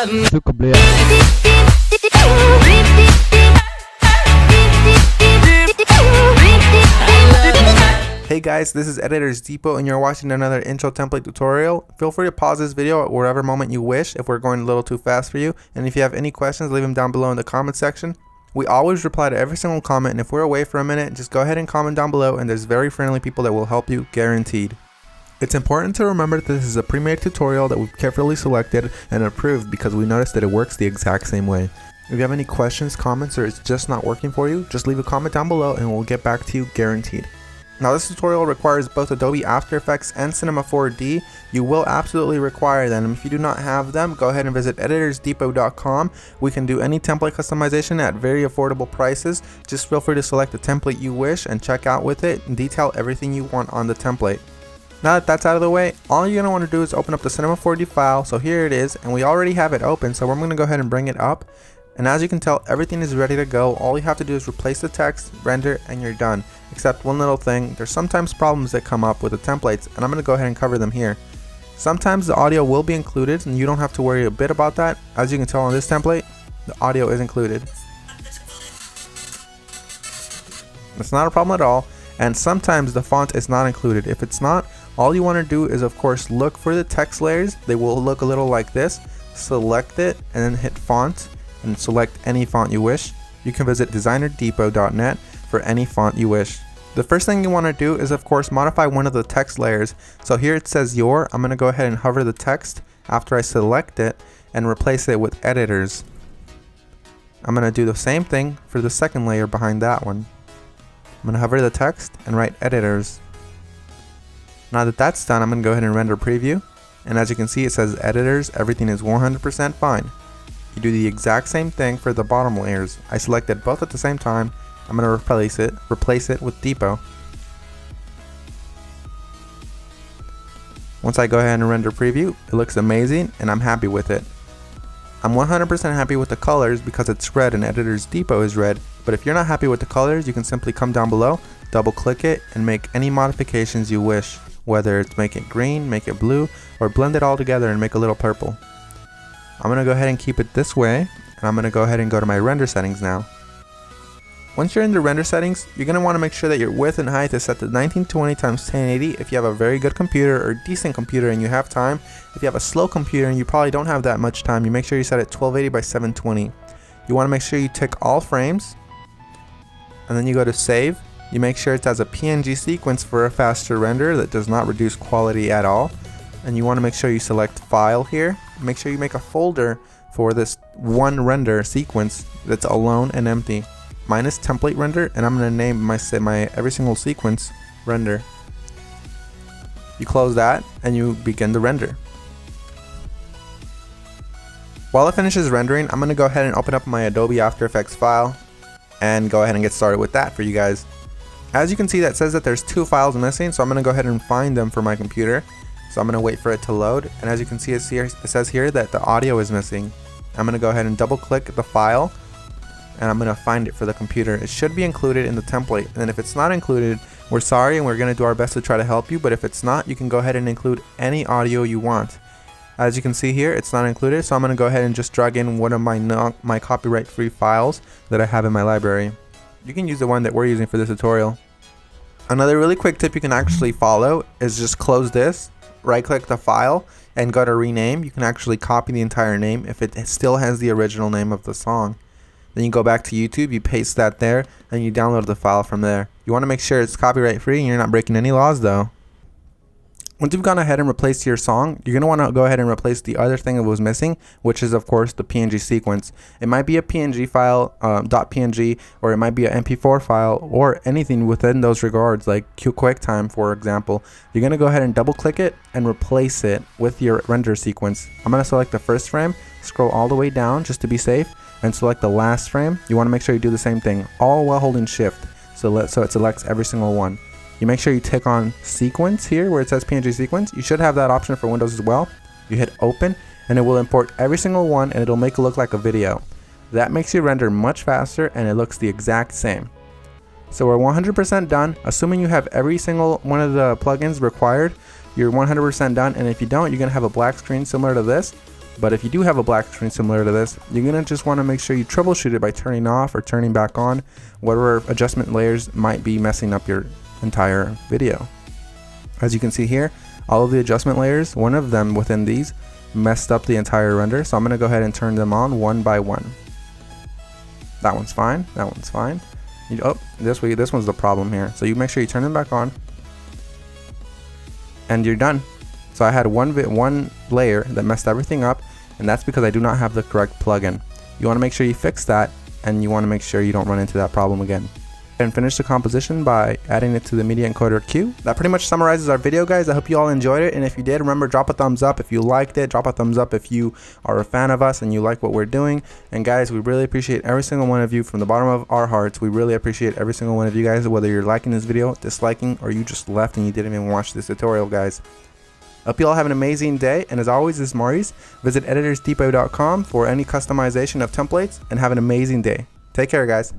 Hey guys, this is Editors Depot and you're watching another intro template tutorial. Feel free to pause this video at whatever moment you wish if we're going a little too fast for you. And if you have any questions, leave them down below in the comment section. We always reply to every single comment, and if we're away for a minute, just go ahead and comment down below and there's very friendly people that will help you, guaranteed. It's important to remember that this is a pre-made tutorial that we've carefully selected and approved because we noticed that it works the exact same way. If you have any questions, comments, or it's just not working for you, just leave a comment down below and we'll get back to you, guaranteed. Now this tutorial requires both Adobe After Effects and Cinema 4D. You will absolutely require them. If you do not have them, go ahead and visit EditorsDepot.com. We can do any template customization at very affordable prices. Just feel free to select the template you wish and check out with it and detail everything you want on the template. Now that that's out of the way, all you're going to want to do is open up the Cinema 4D file. So here it is, and we already have it open, so I'm going to go ahead and bring it up. And as you can tell, everything is ready to go. All you have to do is replace the text, render, and you're done. Except one little thing, there's sometimes problems that come up with the templates, and I'm going to go ahead and cover them here. Sometimes the audio will be included, and you don't have to worry a bit about that. As you can tell on this template, the audio is included. It's not a problem at all, and sometimes the font is not included. If it's not, all you want to do is of course look for the text layers. They will look a little like this. Select it, and then hit font, and select any font you wish. You can visit DesignerDepot.net for any font you wish. The first thing you want to do is of course modify one of the text layers. So here it says your. I'm going to go ahead and hover the text after I select it and replace it with editors. I'm going to do the same thing for the second layer behind that one. I'm going to hover the text and write editors. Now that that's done, I'm going to go ahead and render preview, and as you can see it says editors, everything is 100% fine. You do the exact same thing for the bottom layers. I selected both at the same time. I'm going to replace it with Depot. Once I go ahead and render preview, it looks amazing and I'm happy with it. I'm 100% happy with the colors because it's red and Editors Depot is red, but if you're not happy with the colors, you can simply come down below, double click it, and make any modifications you wish, whether it's make it green, make it blue, or blend it all together and make a little purple. I'm going to go ahead and keep it this way, and I'm going to go ahead and go to my render settings now. Once you're in the render settings, you're going to want to make sure that your width and height is set to 1920 x 1080 if you have a very good computer or decent computer and you have time. If you have a slow computer and you probably don't have that much time, you make sure you set it 1280 by 720. You want to make sure you tick all frames, and then you go to save. You make sure it has a PNG sequence for a faster render that does not reduce quality at all. And you want to make sure you select file here. Make sure you make a folder for this one render sequence that's alone and empty. Mine is template render, and I'm going to name my every single sequence render. You close that and you begin the render. While it finishes rendering, I'm going to go ahead and open up my Adobe After Effects file and go ahead and get started with that for you guys. As you can see, that says that there's two files missing, so I'm going to go ahead and find them for my computer. So I'm going to wait for it to load, and as you can see it says here that the audio is missing. I'm going to go ahead and double click the file, and I'm going to find it for the computer. It should be included in the template, and if it's not included, we're sorry and we're going to do our best to try to help you, but if it's not, you can go ahead and include any audio you want. As you can see here, it's not included, so I'm going to go ahead and just drag in one of my copyright free files that I have in my library. You can use the one that we're using for this tutorial. Another really quick tip you can actually follow is just close this, right click the file, and go to rename. You can actually copy the entire name if it still has the original name of the song. Then you go back to YouTube, you paste that there, and you download the file from there. You want to make sure it's copyright free and you're not breaking any laws though. Once you've gone ahead and replaced your song, you're going to want to go ahead and replace the other thing that was missing, which is of course the PNG sequence. It might be a PNG file, .png, or it might be an MP4 file, or anything within those regards, like QuickTime for example. You're going to go ahead and double click it and replace it with your render sequence. I'm going to select the first frame, scroll all the way down just to be safe, and select the last frame. You want to make sure you do the same thing, all while holding shift, so it selects every single one. You make sure you tick on sequence here where it says PNG sequence. You should have that option for Windows as well. You hit open and it will import every single one, and it'll make it look like a video. That makes your render much faster and it looks the exact same. So we're 100% done. Assuming you have every single one of the plugins required, you're 100% done, and if you don't, you're going to have a black screen similar to this. But if you do have a black screen similar to this, you're gonna just want to make sure you troubleshoot it by turning off or turning back on whatever adjustment layers might be messing up your entire video. As you can see here, all of the adjustment layers, one of them within these messed up the entire render, so I'm gonna go ahead and turn them on one by one. That one's fine, that one's fine. This one's the problem here. So you make sure you turn them back on, and you're done. So I had one layer that messed everything up, and that's because I do not have the correct plugin. You want to make sure you fix that, and you want to make sure you don't run into that problem again. And finish the composition by adding it to the media encoder queue. That pretty much summarizes our video, guys. I hope you all enjoyed it, and if you did, remember, drop a thumbs up if you liked it. Drop a thumbs up if you are a fan of us and you like what we're doing. And guys, we really appreciate every single one of you from the bottom of our hearts. We really appreciate every single one of you guys, whether you're liking this video, disliking, or you just left and you didn't even watch this tutorial, guys. Hope you all have an amazing day, and as always, this is Maurice. Visit EditorsDepot.com for any customization of templates, and have an amazing day. Take care, guys.